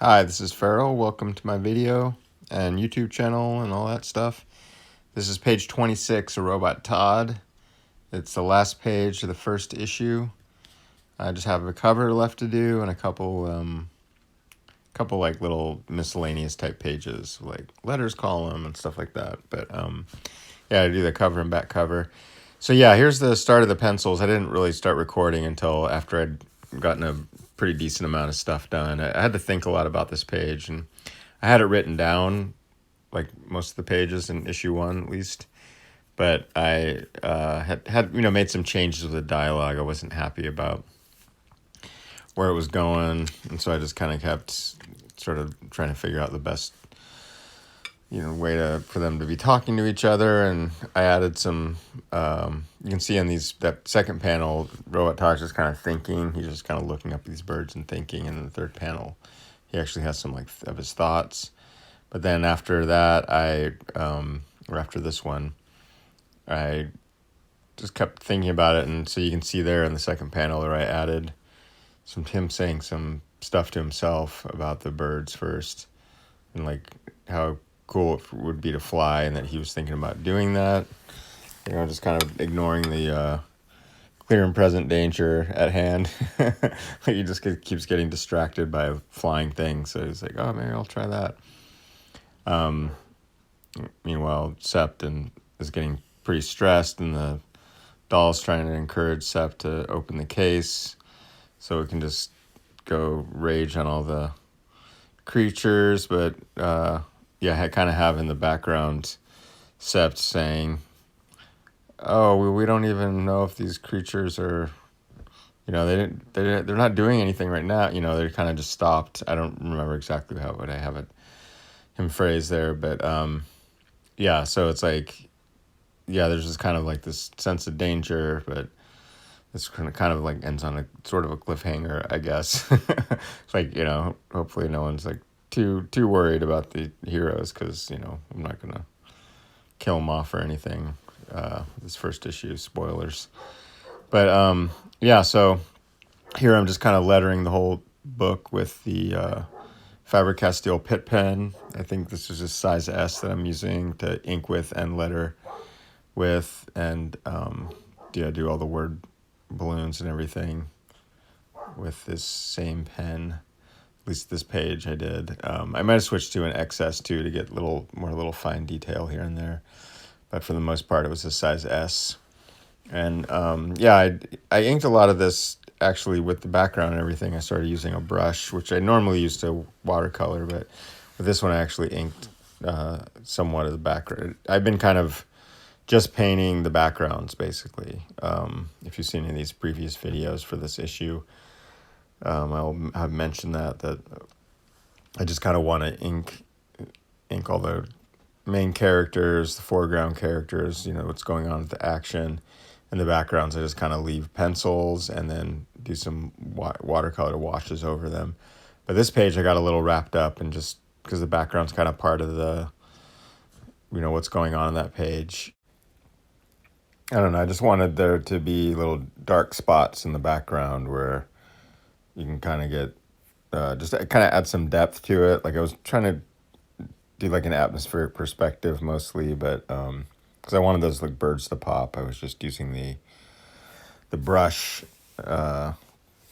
Hi, this is Farrell. Welcome to my video and YouTube channel and all that stuff. This is page 26 of ROBot TOD. It's the last page of the first issue. I just have a cover left to do and a couple like little miscellaneous type pages, like letters column and stuff like that. But yeah, I do the cover and back cover. So yeah, here's the start of the pencils. I didn't really start recording until after I'd gotten a pretty decent amount of stuff done. I had to think a lot about this page, and I had it written down, like most of the pages in issue 1 at least. But I had made some changes with the dialogue. I wasn't happy about where it was going, and so I just kind of kept sort of trying to figure out the best way for them to be talking to each other. And I added some you can see on that second panel, Robot Talks is kind of thinking. He's just kind of looking up at these birds and thinking. And in the third panel, he actually has some of his thoughts. But then after that, or after this one, I just kept thinking about it. And so you can see there in the second panel where I added him saying some stuff to himself about the birds first, and like how cool it would be to fly, and that he was thinking about doing that. Just kind of ignoring the clear and present danger at hand. He just keeps getting distracted by flying things. So he's like, oh, maybe I'll try that. Meanwhile, Sept is getting pretty stressed, and the doll's trying to encourage Sept to open the case so it can just go rage on all the creatures. But I kind of have in the background Sept saying, oh, we don't even know if these creatures are, they're not doing anything right now. They're kind of just stopped. I don't remember exactly what I have him phrased there, but so it's like, there's just kind of like this sense of danger, but this kind of like ends on a sort of a cliffhanger, I guess. It's like, hopefully no one's like too worried about the heroes, because I'm not gonna kill them off or anything. This first issue, spoilers. But so here I'm just kind of lettering the whole book with the Faber Castell Pitt pen. I think this is just size S that I'm using to ink with and letter with, and do all the word balloons and everything with this same pen. At least this page I did. I might have switched to an XS too to get little fine detail here and there, but for the most part it was a size S. And I inked a lot of this actually with the background and everything. I started using a brush, which I normally use to watercolor, but with this one I actually inked somewhat of the background. I've been kind of just painting the backgrounds, basically. If you've seen any of these previous videos for this issue, I'll have mentioned that I just kind of want to ink all the main characters, the foreground characters, what's going on with the action. And the backgrounds, I just kind of leave pencils and then do some watercolor washes over them. But this page I got a little wrapped up, and just because the background's kind of part of the, what's going on in that page. I don't know, I just wanted there to be little dark spots in the background where you can kind of get, just kind of add some depth to it. Like I was trying to do like an atmospheric perspective mostly, but because I wanted those like birds to pop, I was just using the brush to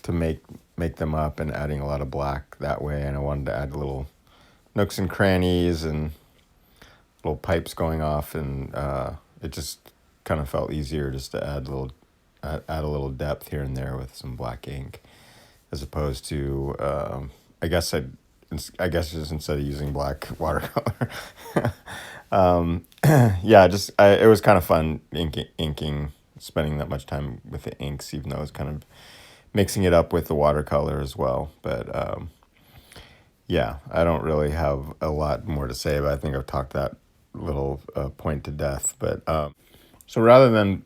make them up and adding a lot of black that way. And I wanted to add little nooks and crannies and little pipes going off, and it just kind of felt easier just to add a little depth here and there with some black ink, as opposed to I guess just instead of using black watercolor. It was kind of fun inking, spending that much time with the inks, even though I was kind of mixing it up with the watercolor as well. But I don't really have a lot more to say, but I think I've talked that little point to death. But so rather than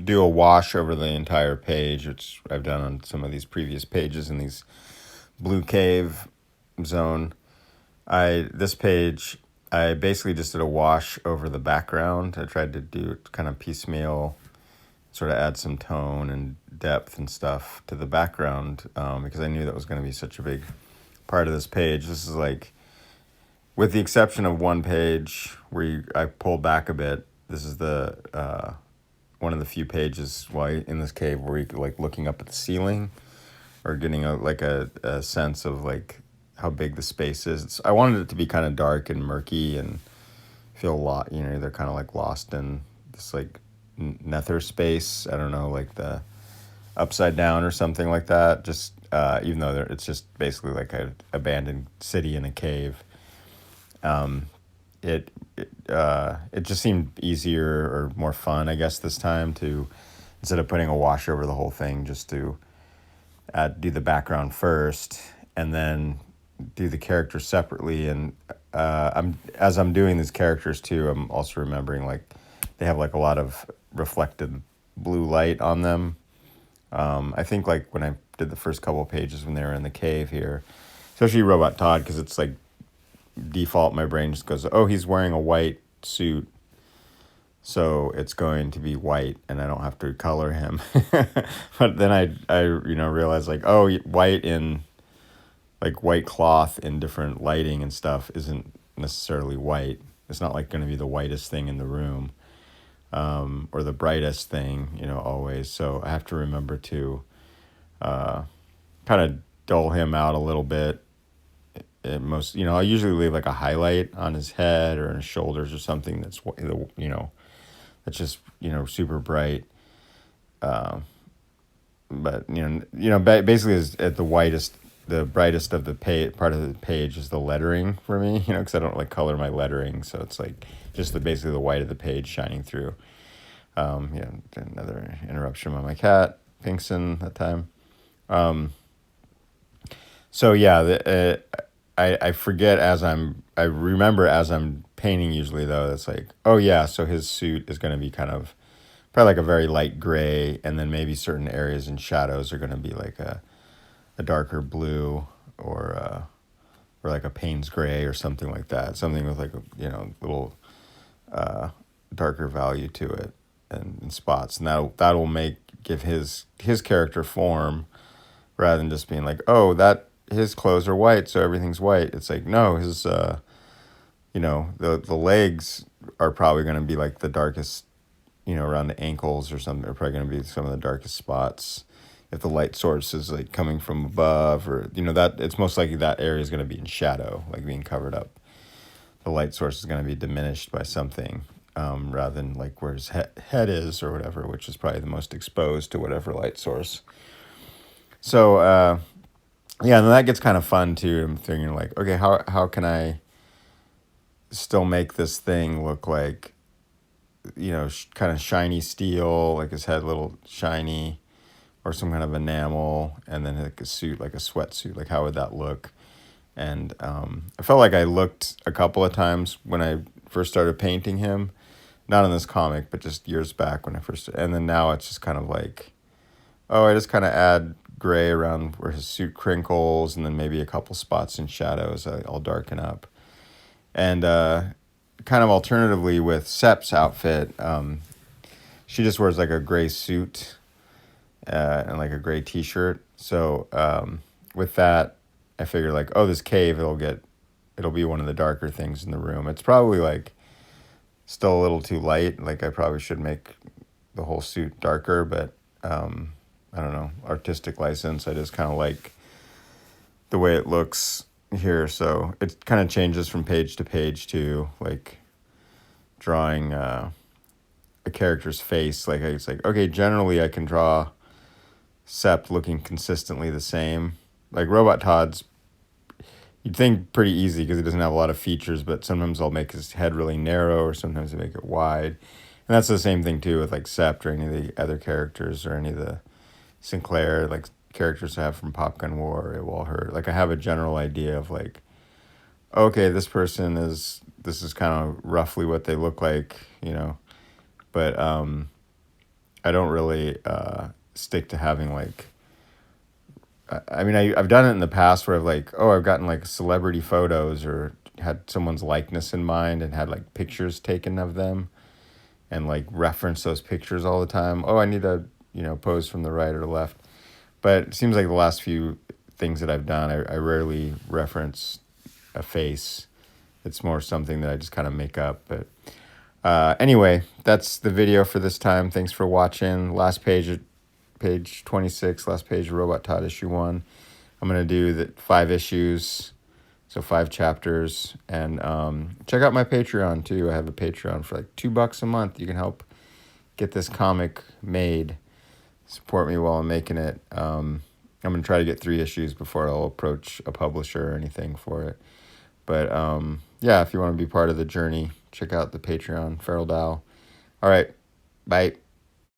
do a wash over the entire page, which I've done on some of these previous pages in these blue cave zone, this page I basically just did a wash over the background. I tried to do it kind of piecemeal, sort of add some tone and depth and stuff to the background, because I knew that was going to be such a big part of this page. This is like, with the exception of one page where I pulled back a bit, this is the one of the few pages in this cave where you like looking up at the ceiling or getting a sense of like how big the space is. I wanted it to be kind of dark and murky and feel a lot, they're kind of like lost in this like nether space. I don't know, like the Upside Down or something like that. Just even though it's just basically like an abandoned city in a cave. It just seemed easier or more fun, I guess, this time to, instead of putting a wash over the whole thing, just to do the background first and then do the characters separately. And as I'm doing these characters too, I'm also remembering like they have like a lot of reflected blue light on them. I think like when I did the first couple of pages when they were in the cave here, especially ROBot TOD, because it's like default, my brain just goes, oh, he's wearing a white suit, so it's going to be white and I don't have to color him. But then I realized like, oh, white in like white cloth in different lighting and stuff isn't necessarily white. It's not like going to be the whitest thing in the room, or the brightest thing, always. So I have to remember to kind of dull him out a little bit. I usually leave like a highlight on his head or on his shoulders or something that's that's just super bright. But basically, is at the brightest of the part of the page is the lettering for me. Because I don't like color my lettering, so it's like just basically the white of the page shining through. Another interruption by my cat, Pinkson, that time. So yeah, I forget I remember as I'm painting usually though, it's like, oh yeah, so his suit is going to be kind of probably like a very light gray, and then maybe certain areas and shadows are going to be like a darker blue or like a Payne's gray or something like that. Something with like a little darker value to it and spots, and that'll give his character form rather than just being like, oh, that his clothes are white, so everything's white. It's like, no, his the legs are probably going to be like the darkest, around the ankles or something. Are probably going to be some of the darkest spots. If the light source is like coming from above, or that, it's most likely that area is going to be in shadow, like being covered up. The light source is going to be diminished by something, rather than like where his head is or whatever, which is probably the most exposed to whatever light source. So yeah, and that gets kind of fun too. I'm thinking like, okay, how can I still make this thing look like, kind of shiny steel, like his head a little shiny, or some kind of enamel, and then like a suit, like a sweatsuit, like how would that look? And I felt like I looked a couple of times when I first started painting him, not in this comic, but just years back when I first, and then now it's just kind of like, oh, I just kind of add gray around where his suit crinkles, and then maybe a couple spots in shadows I'll darken up. And kind of alternatively with Sep's outfit, she just wears like a gray suit and like a gray t-shirt. So with that, I figured like, oh, this cave, it'll be one of the darker things in the room. It's probably like still a little too light. Like I probably should make the whole suit darker, but I don't know, artistic license. I just kind of like the way it looks here. So it kind of changes from page to page to like drawing a character's face. Like it's like, okay, generally I can draw Sep looking consistently the same. Like ROBot TOD's, you'd think pretty easy because he doesn't have a lot of features, but sometimes I'll make his head really narrow, or sometimes I make it wide. And that's the same thing too with like Sept or any of the other characters, or any of the Sinclair like characters I have from Pop Gun War or Walhurt. Like I have a general idea of like, okay, this is kind of roughly what they look like, but I don't really stick to having like, I mean, I've done it in the past where I've gotten like celebrity photos or had someone's likeness in mind and had like pictures taken of them and like reference those pictures all the time. Oh, I need to, pose from the right or the left. But it seems like the last few things that I've done, I rarely reference a face. It's more something that I just kind of make up. But anyway, that's the video for this time. Thanks for watching. Last page, page 26, last page of Robot Todd issue 1. I'm going to do the 5 issues, so 5 chapters. And check out my Patreon too. I have a Patreon for like $2 a month. You can help get this comic made. Support me while I'm making it. I'm going to try to get 3 issues before I'll approach a publisher or anything for it. But yeah, if you want to be part of the journey, check out the Patreon, Feral Dow. All right, bye.